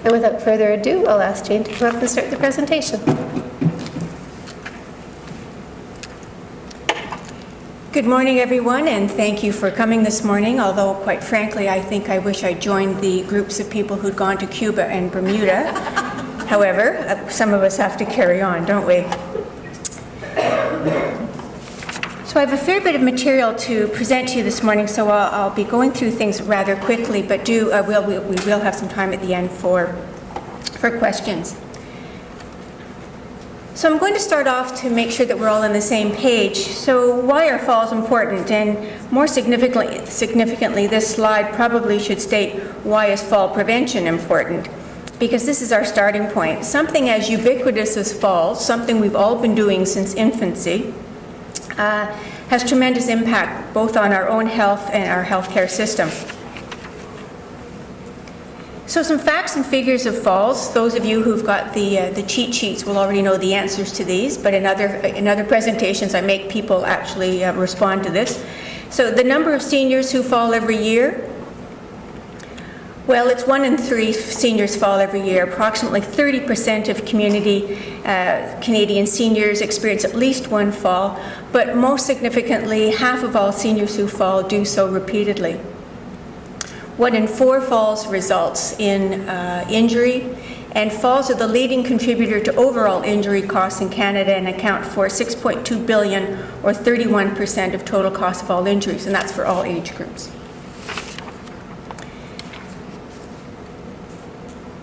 And without further ado, I'll ask Jane to come up and start the presentation. Good morning, everyone, and thank you for coming this morning, although, quite frankly, I think I wish I joined the groups of people who'd gone to Cuba and Bermuda. However, some of us have to carry on, don't we? So I have a fair bit of material to present to you this morning, so I'll be going through things rather quickly, but we will have some time at the end for questions. So I'm going to start off to make sure that we're all on the same page. So why are falls important? And more significantly, this slide probably should state, why is fall prevention important? Because this is our starting point. Something as ubiquitous as falls, something we've all been doing since infancy, has tremendous impact both on our own health and our healthcare system. So some facts and figures of falls. Those of you who've got the cheat sheets will already know the answers to these, but in other presentations I make people actually respond to this. So the number of seniors who fall every year, well, it's 1 in 3 seniors fall every year. Approximately 30% of Canadian seniors experience at least one fall, but most significantly, half of all seniors who fall do so repeatedly. 1 in 4 falls results in injury, and falls are the leading contributor to overall injury costs in Canada and account for $6.2 billion, or 31% of total cost of all injuries, and that's for all age groups.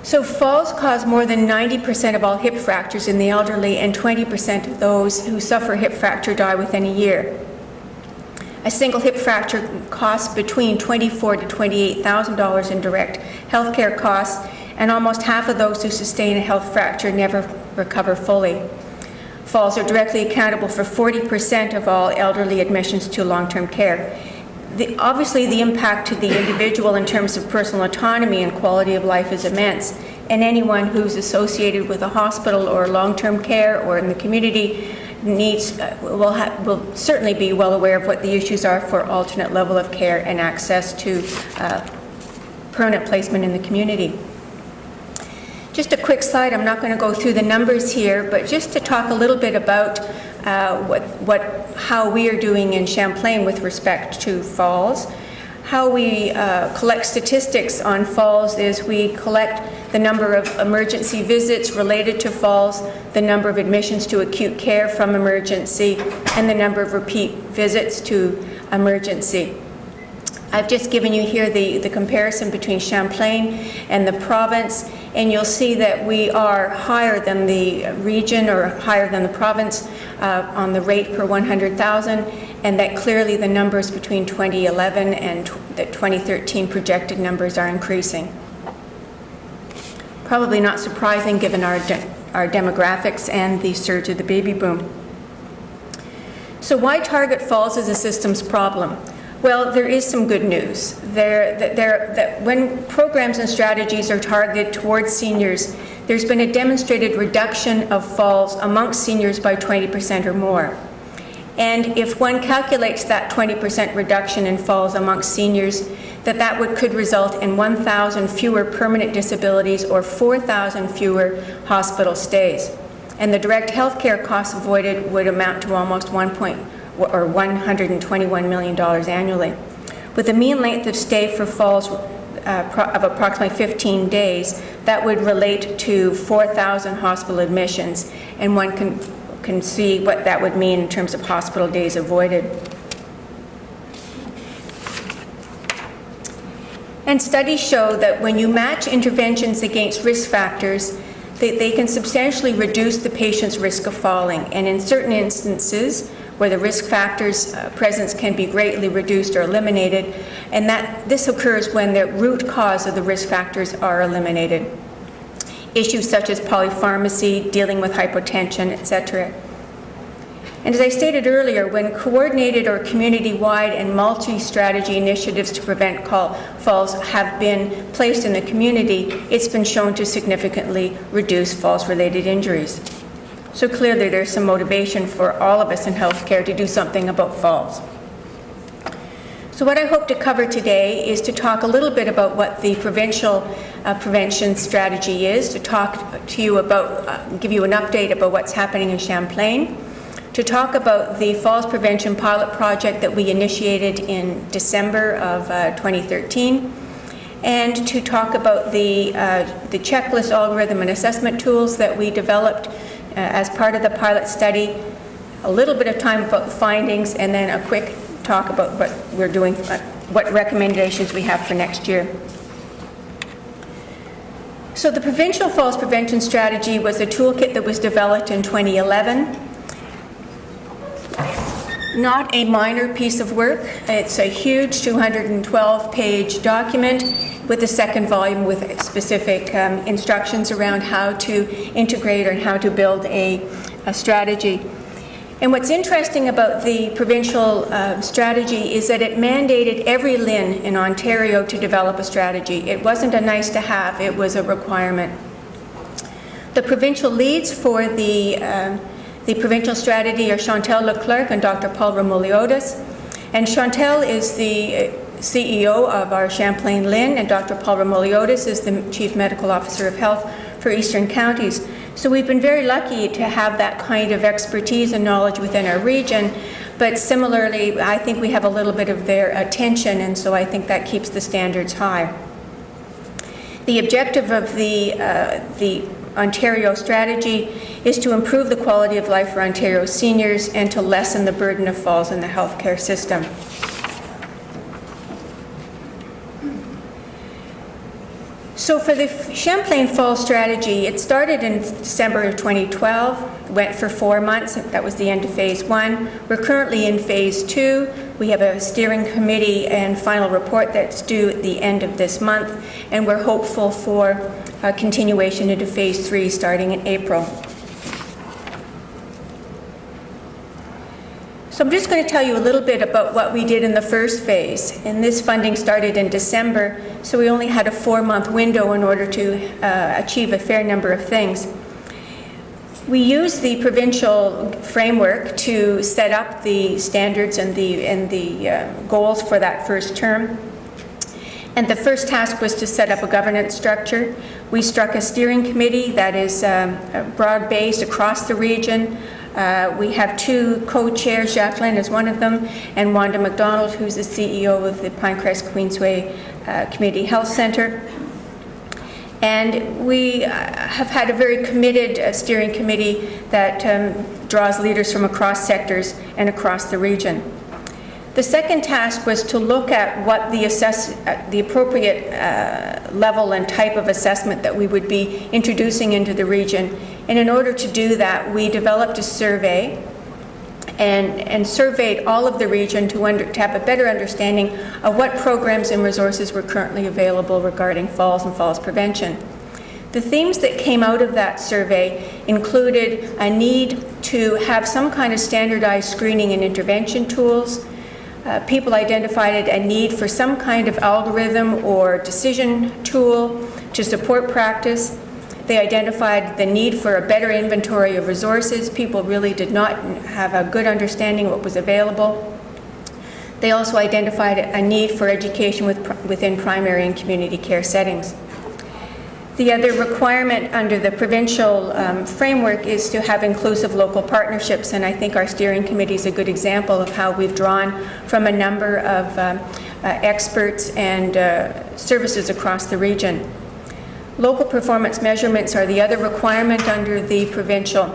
So falls cause more than 90% of all hip fractures in the elderly, and 20% of those who suffer hip fracture die within a year. A single hip fracture costs between $24,000 to $28,000 in direct healthcare costs, and almost half of those who sustain a health fracture never recover fully. Falls are directly accountable for 40% of all elderly admissions to long-term care. Obviously, the impact to the individual in terms of personal autonomy and quality of life is immense, and anyone who's associated with a hospital or long-term care or in the community will certainly be well aware of what the issues are for alternate level of care and access to permanent placement in the community. Just a quick slide. I'm not going to go through the numbers here, but just to talk a little bit about how we are doing in Champlain with respect to falls. How we collect statistics on falls is we collect the number of emergency visits related to falls, the number of admissions to acute care from emergency, and the number of repeat visits to emergency. I've just given you here the comparison between Champlain and the province, and you'll see that we are higher than the region or higher than the province on the rate per 100,000, and that clearly the numbers between 2011 and the 2013 projected numbers are increasing. Probably not surprising given our demographics and the surge of the baby boom. So why target falls as a systems problem? Well, there is some good news. That when programs and strategies are targeted towards seniors, there's been a demonstrated reduction of falls amongst seniors by 20% or more. And if one calculates that 20% reduction in falls amongst seniors, that could result in 1,000 fewer permanent disabilities or 4,000 fewer hospital stays. And the direct health care costs avoided would amount to almost $121 million annually. With a mean length of stay for falls of approximately 15 days, that would relate to 4,000 hospital admissions, and one can see what that would mean in terms of hospital days avoided. And studies show that when you match interventions against risk factors, they can substantially reduce the patient's risk of falling. And in certain instances, where the risk factors' presence can be greatly reduced or eliminated, and this occurs when the root cause of the risk factors are eliminated. Issues such as polypharmacy, dealing with hypotension, etc. And as I stated earlier, when coordinated or community-wide and multi-strategy initiatives to prevent falls have been placed in the community, it's been shown to significantly reduce falls-related injuries. So clearly there's some motivation for all of us in healthcare to do something about falls. So what I hope to cover today is to talk a little bit about what the provincial prevention strategy is, to talk to you about, give you an update about what's happening in Champlain, to talk about the falls prevention pilot project that we initiated in December of 2013, and to talk about the checklist, algorithm, and assessment tools that we developed as part of the pilot study, a little bit of time about the findings, and then a quick talk about what we're doing, what recommendations we have for next year. So the Provincial Falls Prevention Strategy was a toolkit that was developed in 2011. Not a minor piece of work. It's a huge 212-page document with a second volume with specific instructions around how to integrate and how to build a strategy. And what's interesting about the provincial strategy is that it mandated every LHIN in Ontario to develop a strategy. It wasn't a nice to have, it was a requirement. The provincial leads for the provincial strategy are Chantal Leclerc and Dr. Paul Remoliotis. And Chantal is the CEO of our Champlain LHIN, and Dr. Paul Remoliotis is the Chief Medical Officer of Health for Eastern Counties. So we've been very lucky to have that kind of expertise and knowledge within our region, but similarly, I think we have a little bit of their attention, and so I think that keeps the standards high. The objective of the Ontario strategy is to improve the quality of life for Ontario seniors and to lessen the burden of falls in the healthcare system. So for the Champlain Falls strategy, it started in December of 2012, went for 4 months. That was the end of phase 1. We're currently in phase 2. We have a steering committee and final report that's due at the end of this month, and we're hopeful for a continuation into phase 3 starting in April. So I'm just going to tell you a little bit about what we did in the first phase. And this funding started in December, so we only had a 4-month window in order to achieve a fair number of things. We used the provincial framework to set up the standards and the goals for that first term. And the first task was to set up a governance structure. We struck a steering committee that is broad-based across the region. We have 2 co-chairs, Jacqueline is one of them, and Wanda McDonald, who's the CEO of the Pinecrest Queensway Community Health Centre. And we have had a very committed steering committee that draws leaders from across sectors and across the region. The second task was to look at what the appropriate level and type of assessment that we would be introducing into the region. And in order to do that, we developed a survey and surveyed all of the region to have a better understanding of what programs and resources were currently available regarding falls and falls prevention. The themes that came out of that survey included a need to have some kind of standardized screening and intervention tools. People identified a need for some kind of algorithm or decision tool to support practice. They identified the need for a better inventory of resources. People really did not have a good understanding of what was available. They also identified a need for education within primary and community care settings. The other requirement under the provincial framework is to have inclusive local partnerships, and I think our steering committee is a good example of how we've drawn from a number of experts and services across the region. Local performance measurements are the other requirement under the provincial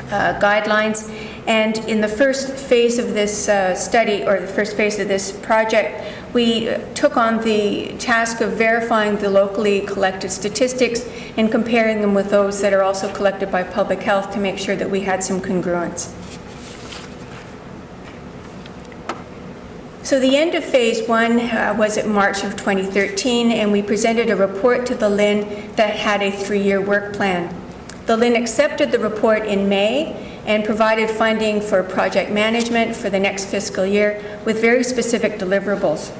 guidelines. And in the first phase of this study, or the first phase of this project, we took on the task of verifying the locally collected statistics and comparing them with those that are also collected by public health to make sure that we had some congruence. So the end of phase 1 was at March of 2013, and we presented a report to the LHIN that had a 3-year work plan. The LHIN accepted the report in May and provided funding for project management for the next fiscal year with very specific deliverables.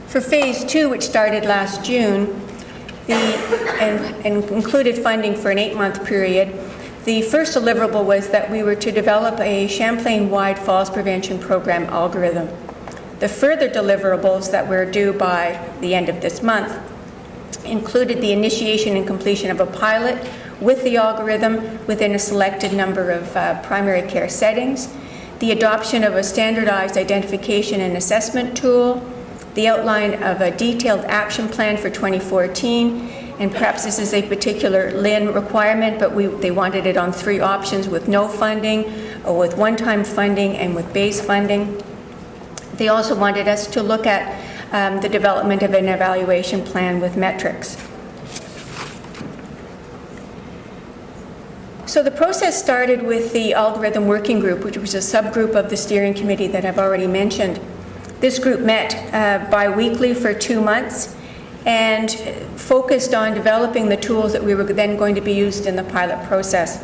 For phase 2, which started last June, and included funding for an 8-month period, The first deliverable was that we were to develop a Champlain-wide falls prevention program algorithm. The further deliverables that were due by the end of this month included the initiation and completion of a pilot with the algorithm within a selected number of primary care settings, the adoption of a standardized identification and assessment tool, the outline of a detailed action plan for 2014, and perhaps this is a particular LIN requirement, but they wanted it on 3 options: with no funding, or with one-time funding, and with base funding. They also wanted us to look at the development of an evaluation plan with metrics. So the process started with the algorithm working group, which was a subgroup of the steering committee that I've already mentioned. This group met bi-weekly for 2 months and focused on developing the tools that we were then going to be used in the pilot process.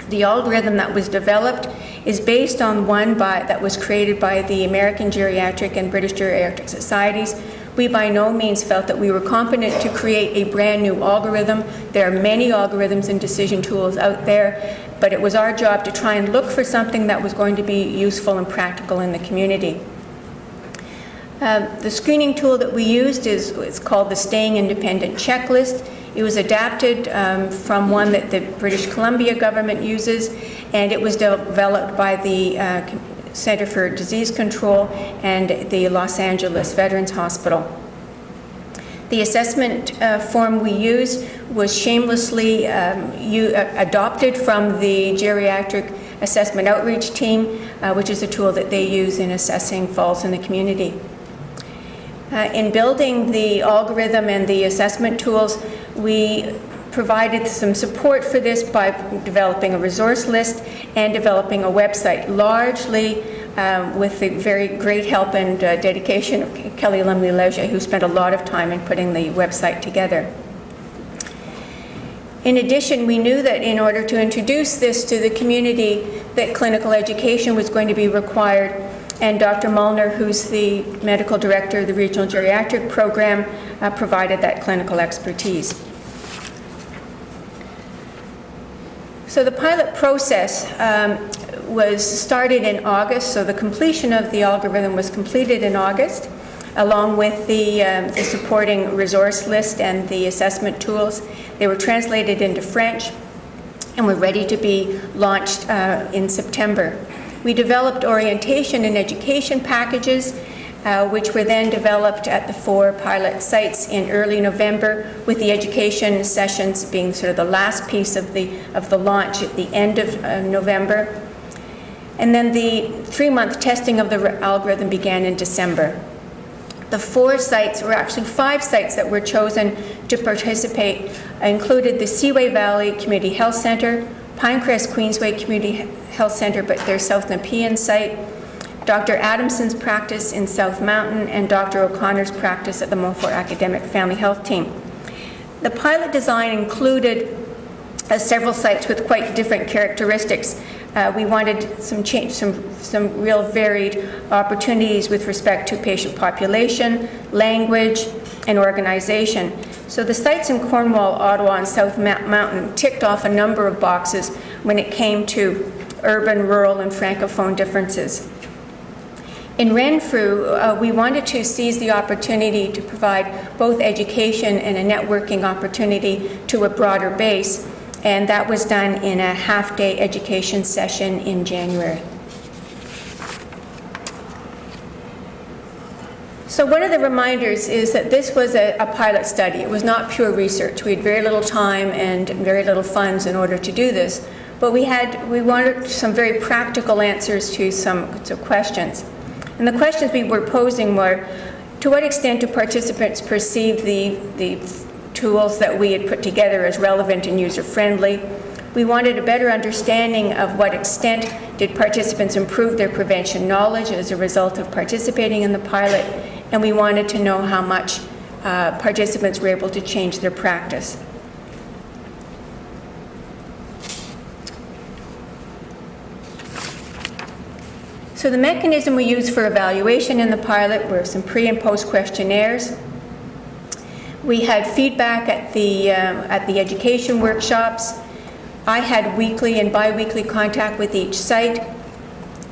The algorithm that was developed is based on one that was created by the American Geriatric and British Geriatric Societies. We by no means felt that we were competent to create a brand new algorithm. There are many algorithms and decision tools out there, but it was our job to try and look for something that was going to be useful and practical in the community. The screening tool that we used is called the Staying Independent Checklist. It was adapted from one that the British Columbia government uses, and it was developed by the Center for Disease Control and the Los Angeles Veterans Hospital. The assessment form we used was shamelessly adopted from the Geriatric Assessment Outreach Team, which is a tool that they use in assessing falls in the community. In building the algorithm and the assessment tools, we provided some support for this by developing a resource list and developing a website, largely with the very great help and dedication of Kelly Lumley-Leger, who spent a lot of time in putting the website together. In addition, we knew that in order to introduce this to the community, that clinical education was going to be required, and Dr. Mullner, who's the medical director of the Regional Geriatric Program, provided that clinical expertise. So the pilot process was started in August, so the completion of the algorithm was completed in August, along with the supporting resource list and the assessment tools. They were translated into French and were ready to be launched in September. We developed orientation and education packages, which were then developed at the 4 pilot sites in early November, with the education sessions being sort of the last piece of the launch at the end of November. And then the 3-month testing of the algorithm began in December. The 4 sites, or actually 5 sites that were chosen to participate, included the Seaway Valley Community Health Center, Pinecrest Queensway Community Health Center, but their South Nepean site, Dr. Adamson's practice in South Mountain, and Dr. O'Connor's practice at the Montfort Academic Family Health Team. The pilot design included several sites with quite different characteristics. We wanted some real varied opportunities with respect to patient population, language, and organization. So the sites in Cornwall, Ottawa, and South Mountain ticked off a number of boxes when it came to urban, rural, and francophone differences. In Renfrew, we wanted to seize the opportunity to provide both education and a networking opportunity to a broader base, and that was done in a half-day education session in January. So one of the reminders is that this was a pilot study. It was not pure research. We had very little time and very little funds in order to do this, but we wanted some very practical answers to some questions. And the questions we were posing were, to what extent do participants perceive the tools that we had put together as relevant and user-friendly? We wanted a better understanding of what extent did participants improve their prevention knowledge as a result of participating in the pilot, and we wanted to know how much participants were able to change their practice. So the mechanism we used for evaluation in the pilot were some pre- and post-questionnaires. We had feedback at the education workshops. I had weekly and bi-weekly contact with each site,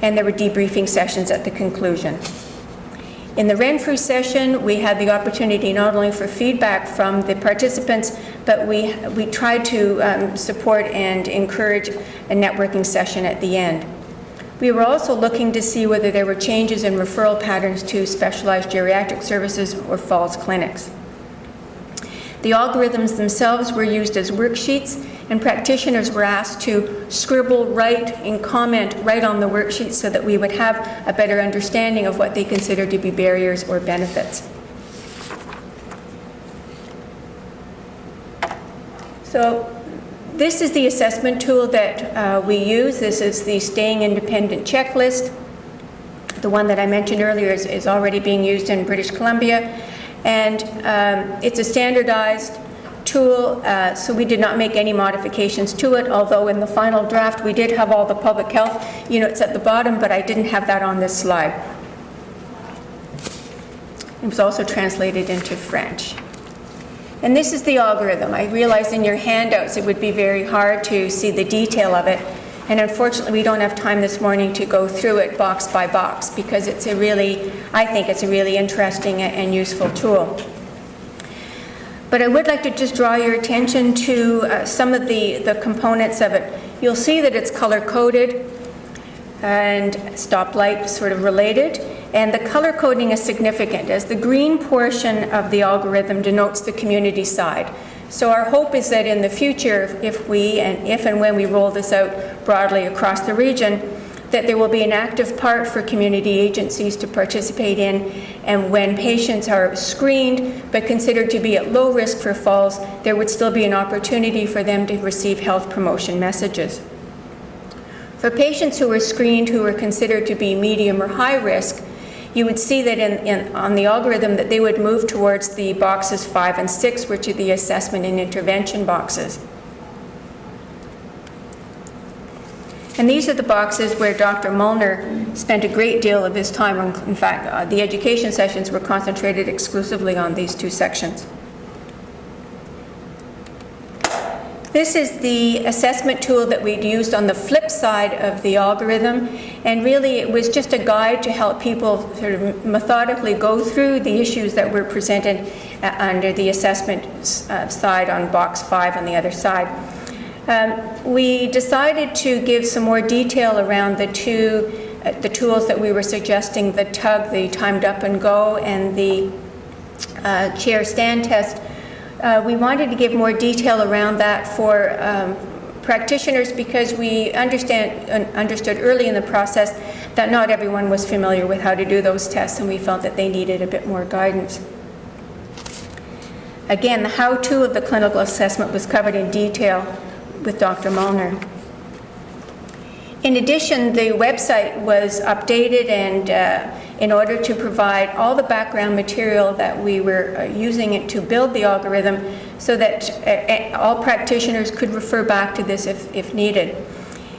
and there were debriefing sessions at the conclusion. In the Renfrew session, we had the opportunity not only for feedback from the participants, but we tried to support and encourage a networking session at the end. We were also looking to see whether there were changes in referral patterns to specialized geriatric services or falls clinics. The algorithms themselves were used as worksheets, and practitioners were asked to scribble, write, and comment right on the worksheet so that we would have a better understanding of what they consider to be barriers or benefits. So this is the assessment tool that we use. This is the Staying Independent checklist. The one that I mentioned earlier is already being used in British Columbia. And it's a standardized tool, so we did not make any modifications to it, although in the final draft we did have all the public health units at the bottom, but I didn't have that on this slide. It was also translated into French. And this is the algorithm. I realized in your handouts it would be very hard to see the detail of it, and unfortunately we don't have time this morning to go through it box by box, because it's a really, I think it's a really interesting and useful tool. But I would like to just draw your attention to some of the components of it. You'll see that it's color-coded and stoplight sort of related, and the color coding is significant, as the green portion of the algorithm denotes the community side. So our hope is that in the future, if and when we roll this out broadly across the region, that there will be an active part for community agencies to participate in, and when patients are screened but considered to be at low risk for falls, there would still be an opportunity for them to receive health promotion messages. For patients who were screened who were considered to be medium or high risk, you would see that on the algorithm that they would move towards the boxes 5 and 6, which are the assessment and intervention boxes. And these are the boxes where Dr. Mullner spent a great deal of his time. In fact, the education sessions were concentrated exclusively on these two sections. This is the assessment tool that we'd used on the flip side of the algorithm, and really it was just a guide to help people sort of methodically go through the issues that were presented under the assessment side on box 5 on the other side. We decided to give some more detail around the tools that we were suggesting, the TUG, the timed up and go, and the chair stand test. We wanted to give more detail around that for practitioners, because we understood early in the process that not everyone was familiar with how to do those tests, and we felt that they needed a bit more guidance. Again, the how-to of the clinical assessment was covered in detail with Dr. Mullner. In addition, the website was updated, and in order to provide all the background material that we were using it to build the algorithm, so that all practitioners could refer back to this if needed.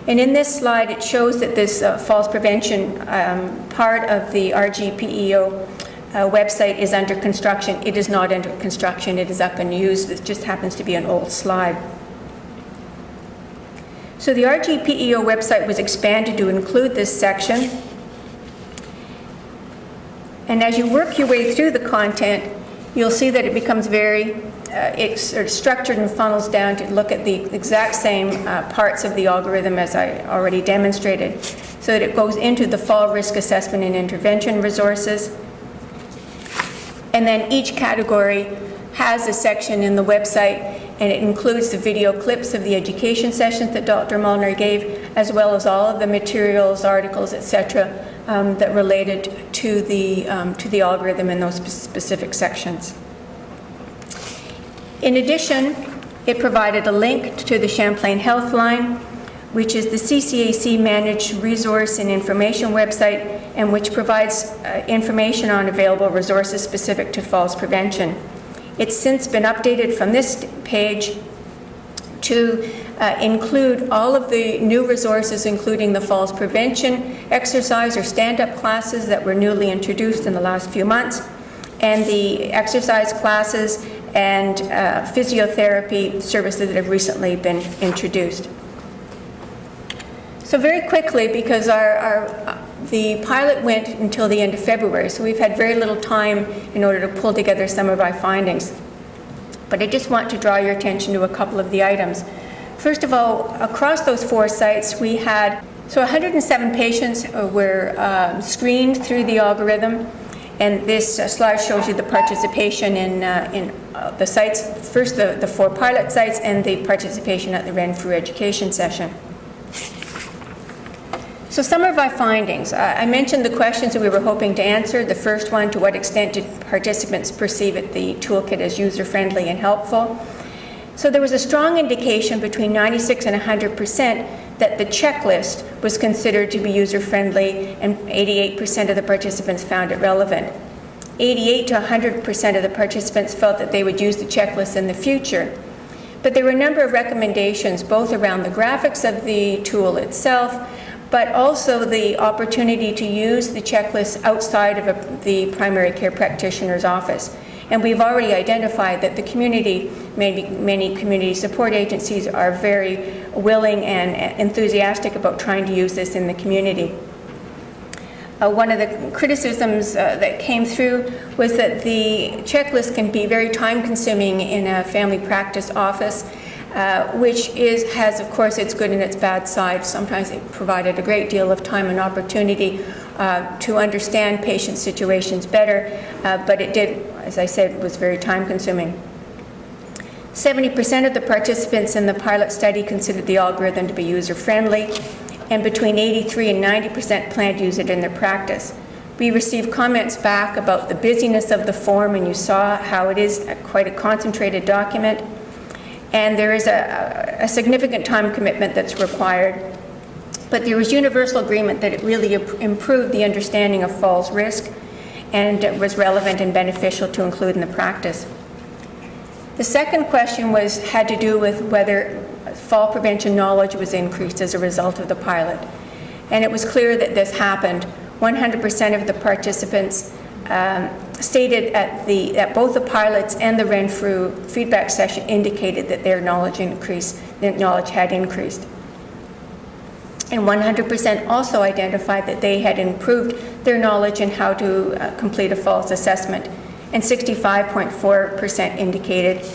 And in this slide, it shows that this falls prevention part of the RGPEO website is under construction. It is not under construction. It is up and used. It just happens to be an old slide. So the RGPEO website was expanded to include this section. And as you work your way through the content, you'll see that it becomes it's sort of structured and funnels down to look at the exact same parts of the algorithm as I already demonstrated, so that it goes into the fall risk assessment and intervention resources. And then each category has a section in the website, and it includes the video clips of the education sessions that Dr. Mullner gave, as well as all of the materials, articles, etc., that related to the algorithm in those specific sections. In addition, it provided a link to the Champlain Healthline, which is the CCAC managed resource and information website, and which provides information on available resources specific to falls prevention. It's since been updated from this page to include all of the new resources, including the falls prevention exercise or stand-up classes that were newly introduced in the last few months, and the exercise classes and physiotherapy services that have recently been introduced. So very quickly, because the pilot went until the end of February, so we've had very little time in order to pull together some of our findings. But I just want to draw your attention to a couple of the items. First of all, across those 4 sites, we had 107 patients were screened through the algorithm, and this slide shows you the participation in the sites, first the 4 pilot sites and the participation at the Renfrew education session. So some of our findings. I mentioned the questions that we were hoping to answer. The first one, to what extent did participants perceive the toolkit as user-friendly and helpful? So there was a strong indication between 96 and 100% that the checklist was considered to be user-friendly, and 88% of the participants found it relevant. 88 to 100% of the participants felt that they would use the checklist in the future. But there were a number of recommendations, both around the graphics of the tool itself, but also the opportunity to use the checklist outside of the primary care practitioner's office. And we've already identified that the community, many community support agencies, are very willing and enthusiastic about trying to use this in the community. One of the criticisms that came through was that the checklist can be very time-consuming in a family practice office, which has, of course, its good and its bad side. Sometimes it provided a great deal of time and opportunity to understand patient situations better, but it did, as I said, was very time-consuming. 70% of the participants in the pilot study considered the algorithm to be user-friendly, and between 83 and 90% plan to use it in their practice. We received comments back about the busyness of the form, and you saw how it is quite a concentrated document. And there is a significant time commitment that's required. But there was universal agreement that it really improved the understanding of falls risk and was relevant and beneficial to include in the practice. The second question had to do with whether fall prevention knowledge was increased as a result of the pilot. And it was clear that this happened. 100% of the participants stated at both the pilots and the Renfrew feedback session indicated that their knowledge had increased. And 100% also identified that they had improved their knowledge in how to complete a falls assessment. And 65.4% indicated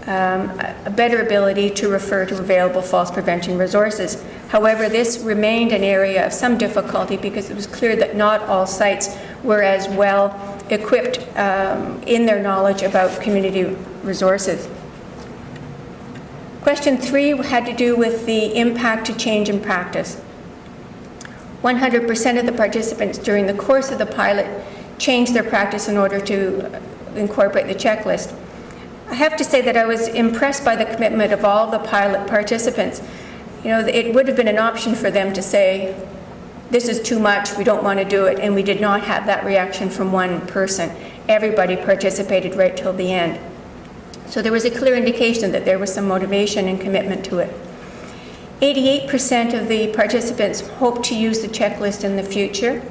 a better ability to refer to available falls prevention resources. However, this remained an area of some difficulty because it was clear that not all sites were as well equipped in their knowledge about community resources. Question 3 had to do with the impact to change in practice. 100% of the participants during the course of the pilot changed their practice in order to incorporate the checklist. I have to say that I was impressed by the commitment of all the pilot participants. You know, it would have been an option for them to say, this is too much, we don't want to do it, and we did not have that reaction from one person. Everybody participated right till the end. So there was a clear indication that there was some motivation and commitment to it. 88% of the participants hoped to use the checklist in the future.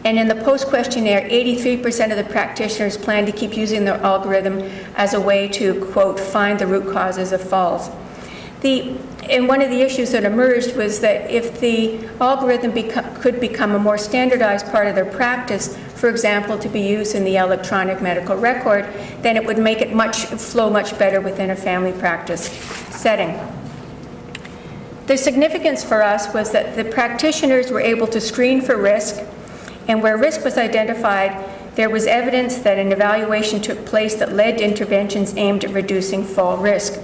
And in the post-questionnaire, 83% of the practitioners plan to keep using their algorithm as a way to, quote, find the root causes of falls. And one of the issues that emerged was that if the algorithm could become a more standardized part of their practice, for example, to be used in the electronic medical record, then it would make it flow much better within a family practice setting. The significance for us was that the practitioners were able to screen for risk, and where risk was identified, there was evidence that an evaluation took place that led to interventions aimed at reducing fall risk.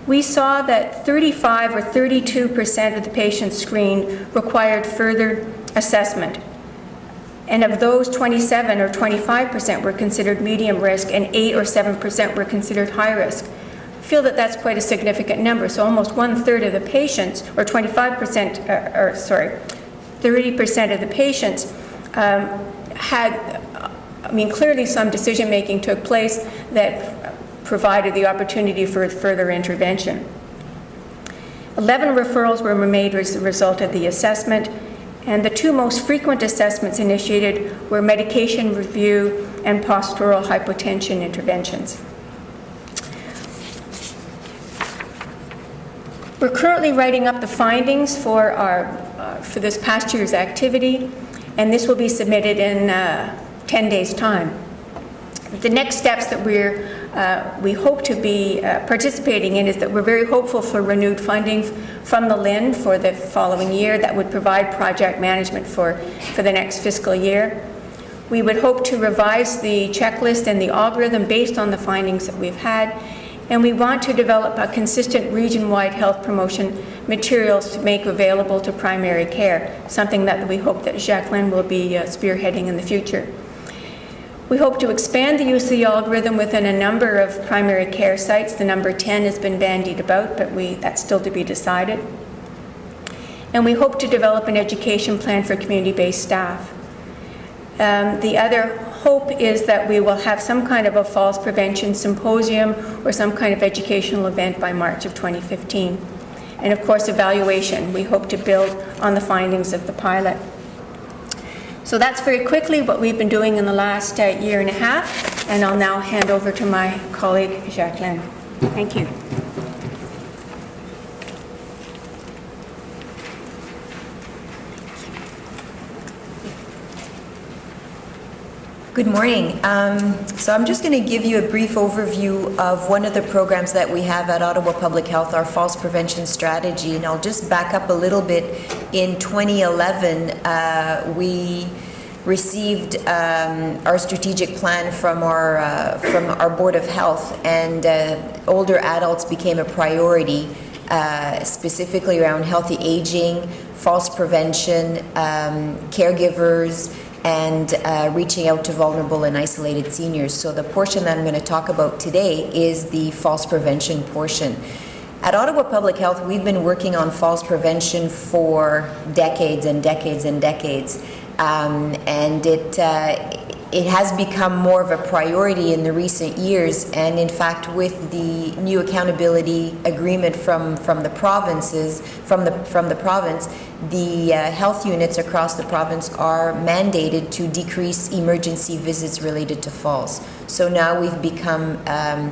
We saw that 35 or 32% of the patients screened required further assessment. And of those, 27 or 25% were considered medium risk, and 8 or 7% were considered high risk. I feel that that's quite a significant number. So almost 1/3 of the patients, or 30% of the patients clearly some decision making took place that provided the opportunity for further intervention. 11 referrals were made as a result of the assessment, and the 2 most frequent assessments initiated were medication review and postural hypotension interventions. We're currently writing up the findings for for this past year's activity, and this will be submitted in 10 days' time. The next steps that we hope to be participating in is that we're very hopeful for renewed funding from the LIN for the following year that would provide project management for the next fiscal year. We would hope to revise the checklist and the algorithm based on the findings that we've had, and we want to develop a consistent region-wide health promotion materials to make available to primary care, something that we hope that Jacqueline will be spearheading in the future. We hope to expand the use of the algorithm within a number of primary care sites. The number 10 has been bandied about, but that's still to be decided. And we hope to develop an education plan for community-based staff. The other hope is that we will have some kind of a falls prevention symposium or some kind of educational event by March of 2015. And of course, evaluation. We hope to build on the findings of the pilot. So that's very quickly what we've been doing in the last year and a half, and I'll now hand over to my colleague, Jacqueline. Thank you. Good morning. So I'm just going to give you a brief overview of one of the programs that we have at Ottawa Public Health, our falls prevention strategy. And I'll just back up a little bit. In 2011, we received our strategic plan from our Board of Health, and older adults became a priority, specifically around healthy aging, falls prevention, caregivers, and reaching out to vulnerable and isolated seniors. So the portion that I'm going to talk about today is the falls prevention portion. At Ottawa Public Health, we've been working on falls prevention for decades and decades and decades. And it has become more of a priority in the recent years, and in fact with the new accountability agreement from the provinces, from the province, the health units across the province are mandated to decrease emergency visits related to falls. So now we've become a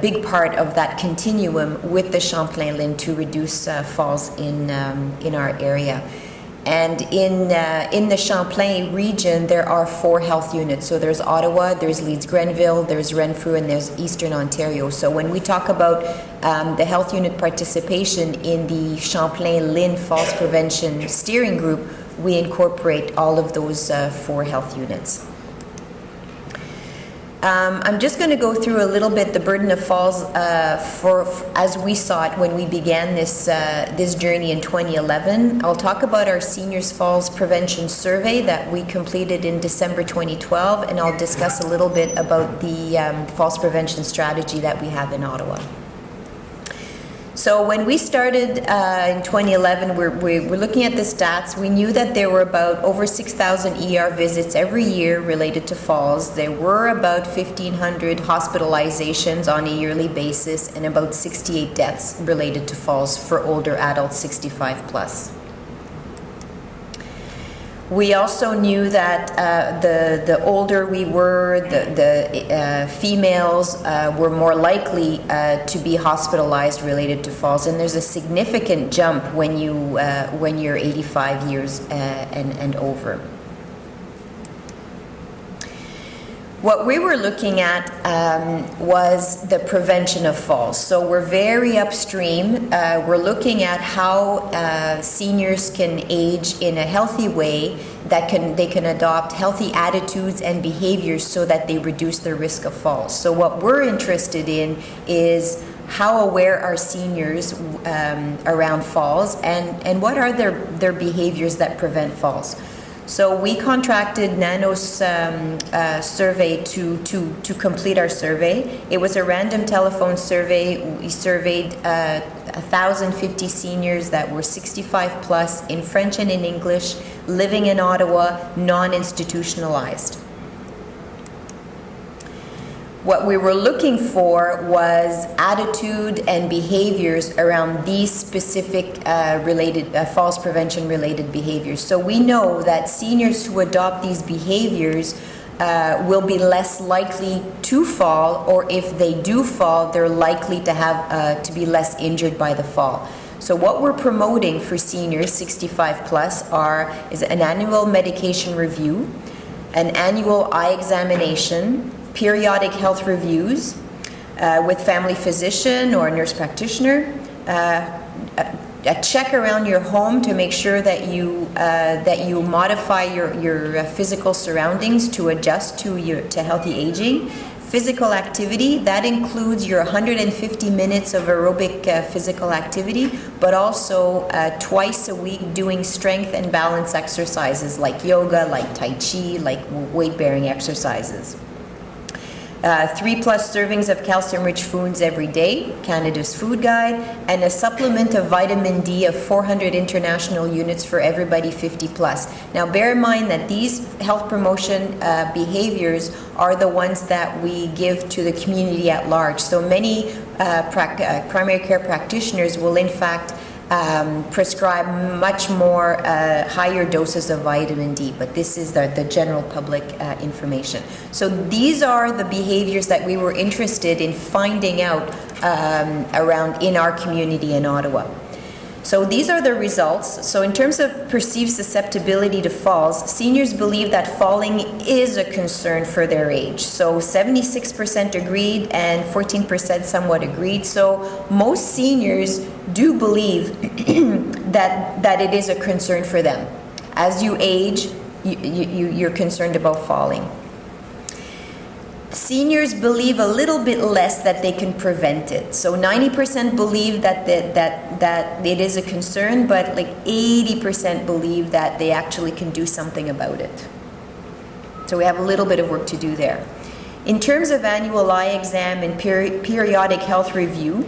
big part of that continuum with the Champlain-Lynn to reduce falls in our area. And in the Champlain region, there are 4 health units. So there's Ottawa, there's Leeds-Grenville, there's Renfrew, and there's Eastern Ontario. So when we talk about the health unit participation in the Champlain-Lynn Falls Prevention Steering Group, we incorporate all of those 4 health units. I'm just going to go through a little bit the burden of falls as we saw it when we began this journey in 2011. I'll talk about our Seniors Falls Prevention Survey that we completed in December 2012, and I'll discuss a little bit about the falls prevention strategy that we have in Ottawa. So when we started in 2011, we're looking at the stats. We knew that there were about over 6,000 ER visits every year related to falls. There were about 1,500 hospitalizations on a yearly basis and about 68 deaths related to falls for older adults 65 plus. We also knew that the older we were, the females were more likely to be hospitalized related to falls, and there's a significant jump when you're 85 years and over. What we were looking at was the prevention of falls. So we're very upstream. We're looking at how seniors can age in a healthy way, that they can adopt healthy attitudes and behaviors so that they reduce their risk of falls. So what we're interested in is how aware are seniors around falls, and what are their behaviors that prevent falls. So we contracted Nano's survey to complete our survey. It was a random telephone survey. We surveyed 1,050 seniors that were 65 plus in French and in English, living in Ottawa, non-institutionalized. What we were looking for was attitude and behaviors around these specific falls prevention related behaviors. So we know that seniors who adopt these behaviors will be less likely to fall, or if they do fall, they're likely to have to be less injured by the fall. So what we're promoting for seniors 65 plus is an annual medication review, an annual eye examination, periodic health reviews with family physician or nurse practitioner, a check around your home to make sure that you modify your physical surroundings to adjust to healthy aging. Physical activity, that includes your 150 minutes of aerobic physical activity, but also twice a week doing strength and balance exercises like yoga, like Tai Chi, like weight-bearing exercises. 3+ servings of calcium-rich foods every day, Canada's Food Guide, and a supplement of vitamin D of 400 international units for everybody 50 plus. Now bear in mind that these health promotion behaviors are the ones that we give to the community at large. So many primary care practitioners will in fact prescribe much more higher doses of vitamin D, but this is the general public information. So these are the behaviors that we were interested in finding out around in our community in Ottawa. So these are the results. So in terms of perceived susceptibility to falls, seniors believe that falling is a concern for their age. So 76% agreed and 14% somewhat agreed. So most seniors do believe that it is a concern for them. As you age, you're concerned about falling. Seniors believe a little bit less that they can prevent it. So 90% believe that it is a concern, but like 80% believe that they actually can do something about it. So we have a little bit of work to do there. In terms of annual eye exam and periodic health review,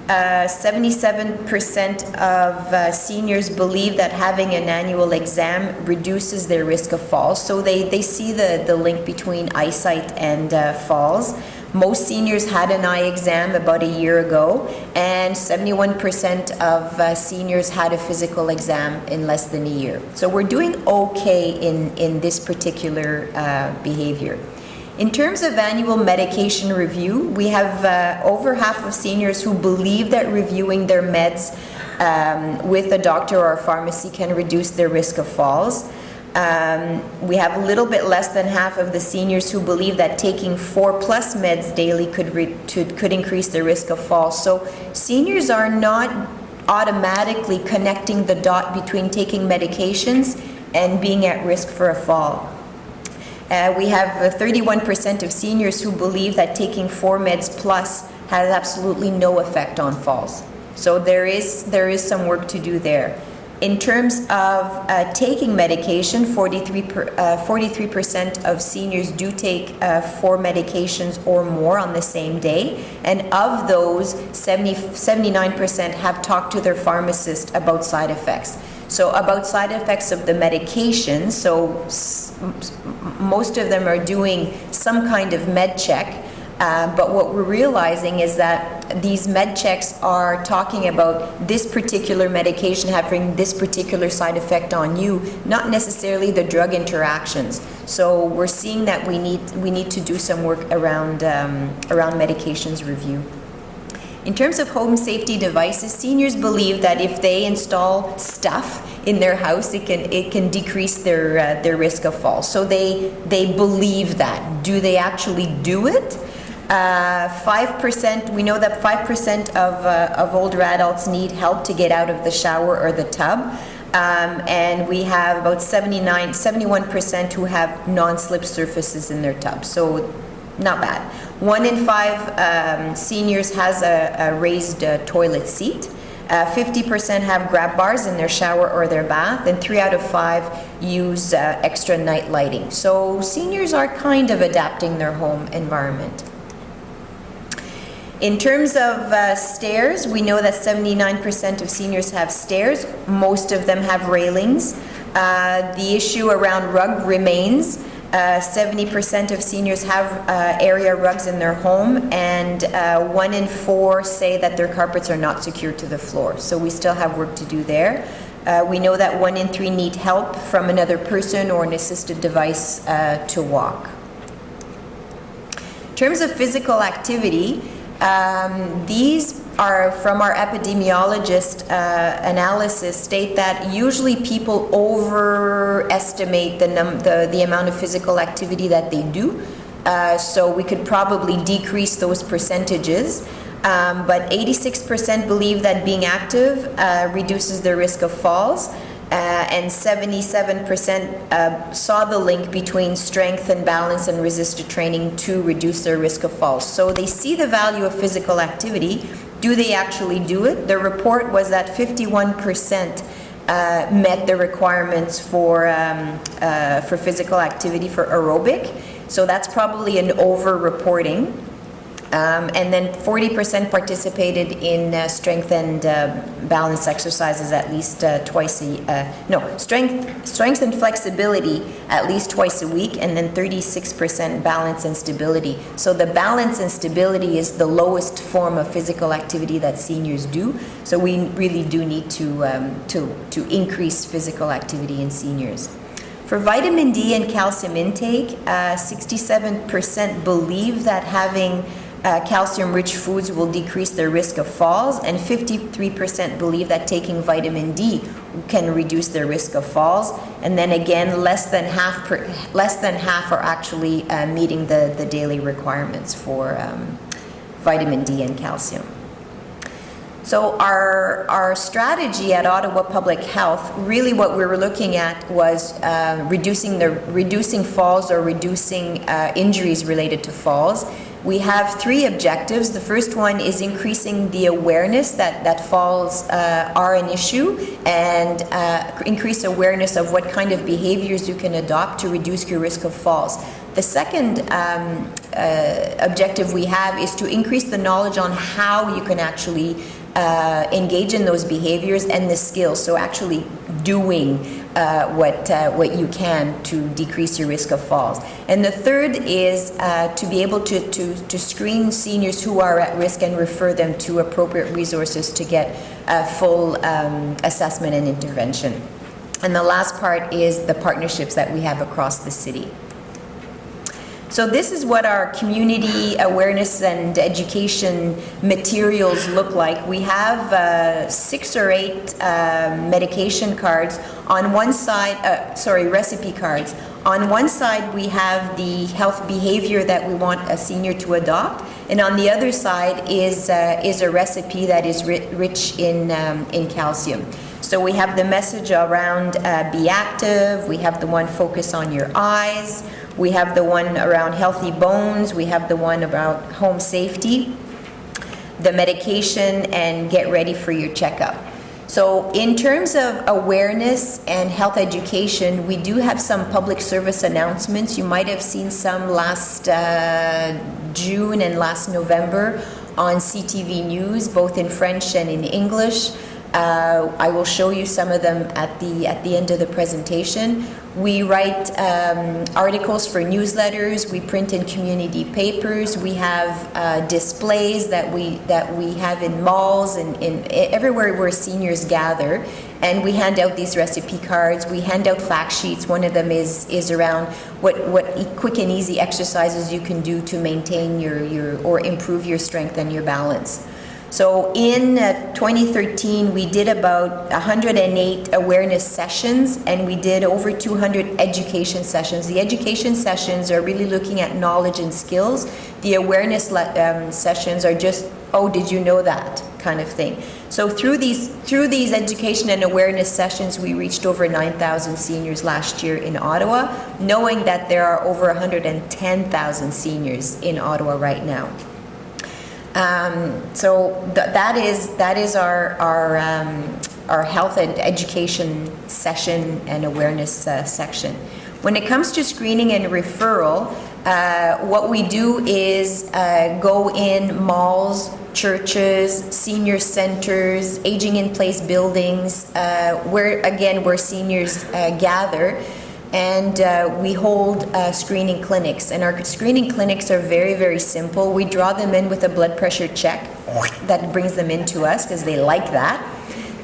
77% of seniors believe that having an annual exam reduces their risk of falls. So they see the link between eyesight and falls. Most seniors had an eye exam about a year ago, and 71% of seniors had a physical exam in less than a year. So we're doing okay in this particular behavior. In terms of annual medication review, we have over half of seniors who believe that reviewing their meds with a doctor or a pharmacy can reduce their risk of falls. We have a little bit less than half of the seniors who believe that taking 4+ meds daily could increase their risk of falls. So seniors are not automatically connecting the dot between taking medications and being at risk for a fall. We have 31% of seniors who believe that taking 4 meds plus has absolutely no effect on falls. So there is some work to do there. In terms of taking medication, 43% of seniors do take 4 medications or more on the same day, and of those, 79% have talked to their pharmacist about side effects. So about side effects of the medication, so most of them are doing some kind of med check, but what we're realizing is that these med checks are talking about this particular medication having this particular side effect on you, not necessarily the drug interactions. So we're seeing that we need to do some work around medications review. In terms of home safety devices, seniors believe that if they install stuff in their house, it can decrease their risk of fall. So they believe that. Do they actually do it? 5%. We know that 5% of older adults need help to get out of the shower or the tub. And we have about 71% who have non-slip surfaces in their tub. So not bad. 1 in 5 seniors has a raised toilet seat. 50% have grab bars in their shower or their bath, and 3 out of 5 use extra night lighting. So seniors are kind of adapting their home environment. In terms of stairs, we know that 79% of seniors have stairs. Most of them have railings. The issue around rug remains. 70% of seniors have area rugs in their home, and 1 in 4 say that their carpets are not secured to the floor. So we still have work to do there. We know that 1 in 3 need help from another person or an assisted device to walk. terms of physical activity, these are from our epidemiologist analysis state that usually people overestimate the amount of physical activity that they do. So we could probably decrease those percentages. But 86% believe that being active reduces their risk of falls. And 77% saw the link between strength and balance and resisted training to reduce their risk of falls. So they see the value of physical activity. Do they actually do it? The report was that 51% met the requirements for physical activity for aerobic. So that's probably an over-reporting. And then 40% participated in strength and balance exercises at least strength and flexibility at least twice a week, and then 36% balance and stability. So the balance and stability is the lowest form of physical activity that seniors do. So we really do need to increase physical activity in seniors. For vitamin D and calcium intake, 67% believe that having calcium-rich foods will decrease their risk of falls, and 53% believe that taking vitamin D can reduce their risk of falls. And then again, less than half are actually meeting the daily requirements for vitamin D and calcium. So our strategy at Ottawa Public Health, really what we were looking at was reducing falls or reducing injuries related to falls. We have 3 objectives. The first one is increasing the awareness that falls are an issue, and increase awareness of what kind of behaviors you can adopt to reduce your risk of falls. The second objective we have is to increase the knowledge on how you can actually engage in those behaviors and the skills, so actually doing what you can to decrease your risk of falls. And the third is to be able to screen seniors who are at risk and refer them to appropriate resources to get full assessment and intervention. And the last part is the partnerships that we have across the city. So this is what our community awareness and education materials look like. We have 6 or 8 medication cards. On one side, recipe cards. On one side, we have the health behavior that we want a senior to adopt, and on the other side is a recipe that is rich in calcium. So we have the message around be active. We have the one focus on your eyes. We have the one around healthy bones. We have the one about home safety, the medication, and get ready for your checkup. So in terms of awareness and health education, we do have some public service announcements. You might have seen some last June and last November on CTV News, both in French and in English. I will show you some of them at the end of the presentation. We write articles for newsletters. We print in community papers. We have displays that we have in malls and in everywhere where seniors gather. And we hand out these recipe cards. We hand out fact sheets. One of them is around what quick and easy exercises you can do to maintain your or improve your strength and your balance. So in 2013, we did about 108 awareness sessions, and we did over 200 education sessions. The education sessions are really looking at knowledge and skills. The awareness sessions are just, oh, did you know that kind of thing. So through these education and awareness sessions, we reached over 9,000 seniors last year in Ottawa, knowing that there are over 110,000 seniors in Ottawa right now. So that is our health and education session and awareness section. When it comes to screening and referral, what we do is go in malls, churches, senior centers, aging in place buildings, where seniors gather. And we hold screening clinics, and our screening clinics are very, very simple. We draw them in with a blood pressure check that brings them in to us because they like that.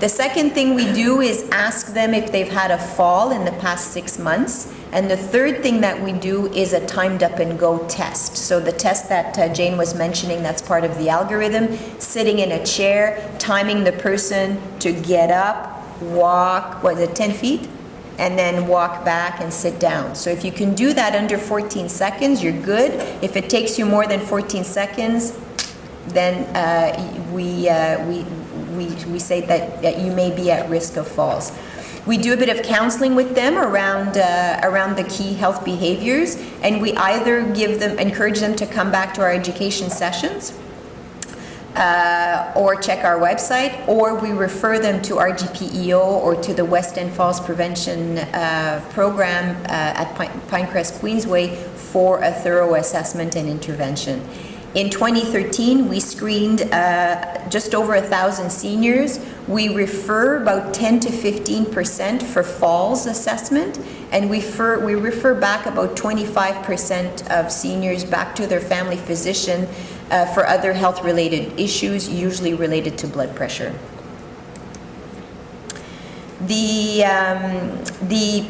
The second thing we do is ask them if they've had a fall in the past 6 months. And the third thing that we do is a timed up and go test. So the test that Jane was mentioning, that's part of the algorithm, sitting in a chair, timing the person to get up, walk, 10 feet? And then walk back and sit down. So if you can do that under 14 seconds, you're good. If it takes you more than 14 seconds, then we say that you may be at risk of falls. We do a bit of counseling with them around the key health behaviors, and we either encourage them to come back to our education sessions, or check our website, or we refer them to RGPEO or to the West End Falls Prevention Program at Pinecrest Queensway for a thorough assessment and intervention. In 2013, we screened just over 1,000 seniors. We refer about 10 to 15% for falls assessment, and we refer back about 25% of seniors back to their family physician for other health-related issues, usually related to blood pressure. The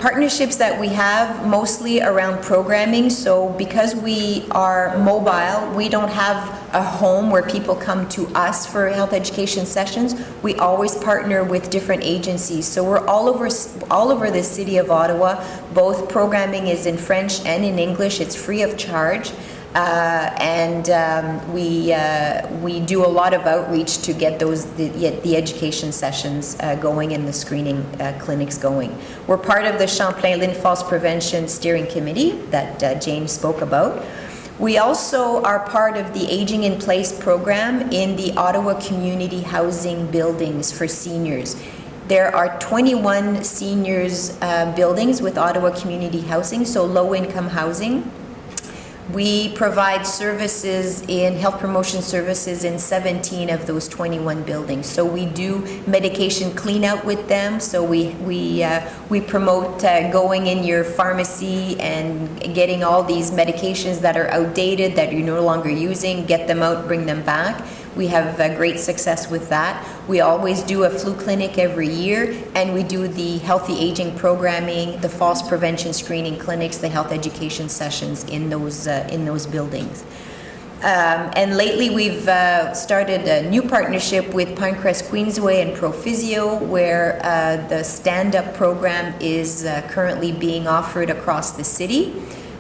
partnerships that we have mostly around programming, so because we are mobile, we don't have a home where people come to us for health education sessions. We always partner with different agencies. So we're all over the city of Ottawa. Both programming is in French and in English. It's free of charge. We do a lot of outreach to get the education sessions going and the screening clinics going. We're part of the Champlain-Lynn Falls Prevention Steering Committee that Jane spoke about. We also are part of the Aging in Place program in the Ottawa community housing buildings for seniors. There are 21 seniors buildings with Ottawa community housing, so low-income housing. We provide services in health promotion services in 17 of those 21 buildings. So we do medication clean out with them. So we promote going in your pharmacy and getting all these medications that are outdated, that you're no longer using, get them out, bring them back. We have great success with that. We always do a flu clinic every year, and we do the healthy aging programming, the falls prevention screening clinics, the health education sessions in those buildings. And lately we've started a new partnership with Pinecrest Queensway and Prophysio, where the stand-up program is currently being offered across the city.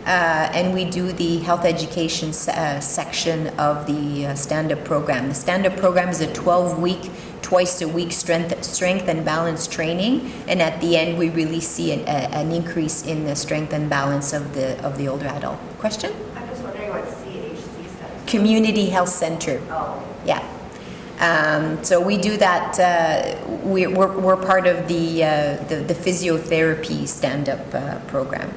And we do the health education section of the stand-up program. The stand-up program is a 12-week, twice-a-week strength and balance training, and at the end we really see an increase in the strength and balance of the older adult. Question? I'm just wondering what CHC stands for. Community Health Center. Oh. Yeah. So we do that. We're part of the physiotherapy stand-up program.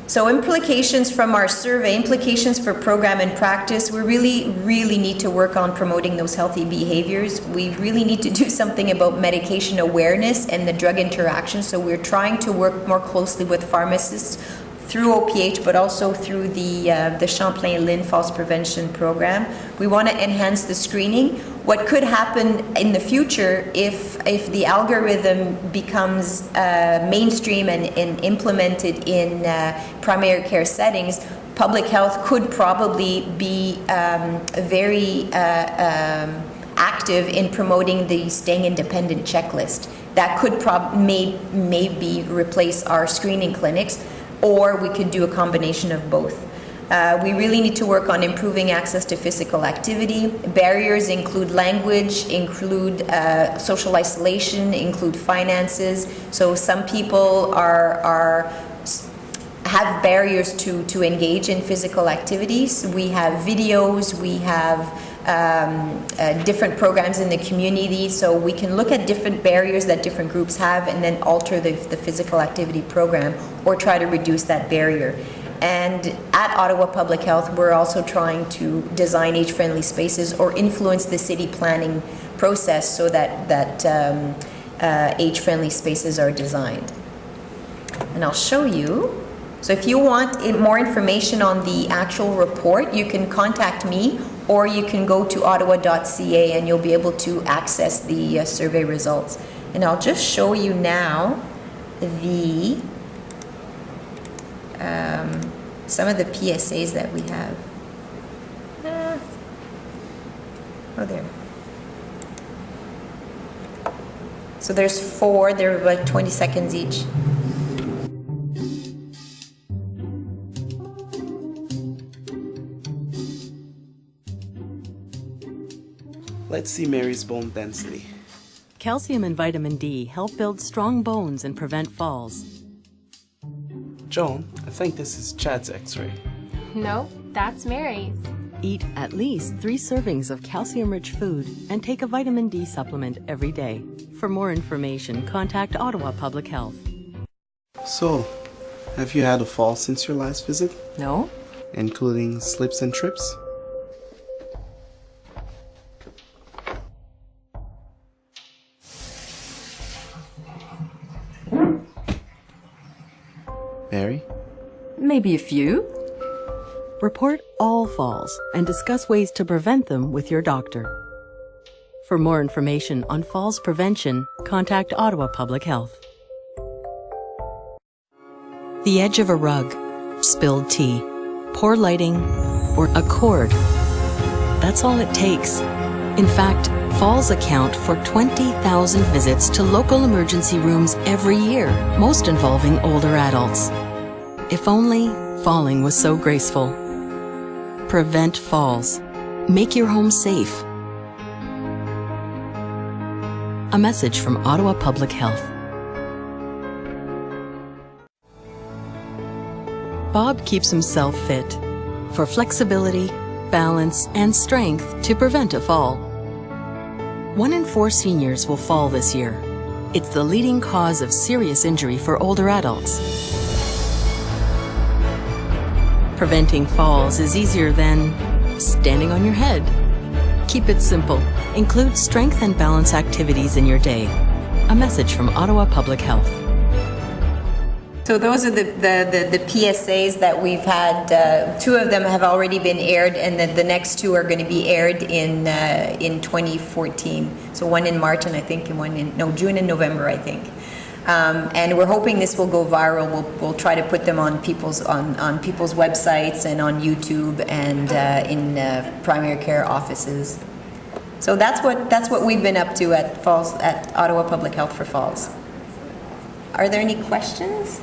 So implications from our survey, implications for program and practice, we really need to work on promoting those healthy behaviors. We really need to do something about medication awareness and the drug interaction. So we're trying to work more closely with pharmacists through OPH, but also through the Champlain-Lynn Falls Prevention Program. We want to enhance the screening. What could happen in the future if the algorithm becomes mainstream and implemented in primary care settings, public health could probably be very active in promoting the Staying Independent checklist. That could maybe replace our screening clinics, or we could do a combination of both. We really need to work on improving access to physical activity. Barriers include language, include social isolation, include finances. So some people have barriers to engage in physical activities. We have videos, we have different programs in the community, so we can look at different barriers that different groups have and then alter the physical activity program or try to reduce that barrier. And at Ottawa Public Health, we're also trying to design age-friendly spaces or influence the city planning process so that age-friendly spaces are designed. And I'll show you So if you want more information on the actual report, you can contact me, or you can go to ottawa.ca and you'll be able to access the survey results. And I'll just show you now the some of the PSAs that we have. Oh, there. So there's 4, they're like 20 seconds each. Let's see Mary's bone density. Calcium and vitamin D help build strong bones and prevent falls. Joan, I think this is Chad's x-ray. No, that's Mary's. Eat at least 3 servings of calcium-rich food and take a vitamin D supplement every day. For more information, contact Ottawa Public Health. So, have you had a fall since your last visit? No? Including slips and trips? Mary? Maybe a few. Report all falls and discuss ways to prevent them with your doctor. For more information on falls prevention, contact Ottawa Public Health. The edge of a rug, spilled tea, poor lighting, or a cord. That's all it takes. In fact, falls account for 20,000 visits to local emergency rooms every year, most involving older adults. If only falling was so graceful. Prevent falls. Make your home safe. A message from Ottawa Public Health. Bob keeps himself fit for flexibility, balance, and strength to prevent a fall. 1 in 4 seniors will fall this year. It's the leading cause of serious injury for older adults. Preventing falls is easier than standing on your head. Keep it simple. Include strength and balance activities in your day. A message from Ottawa Public Health. So those are the PSAs that we've had. 2 of them have already been aired, and the next 2 are going to be aired in 2014. So one in March, and I think one in June and November, I think. And we're hoping this will go viral. We'll try to put them on people's websites and on YouTube and in primary care offices. So that's what we've been up to at Ottawa Public Health for Falls. Are there any questions?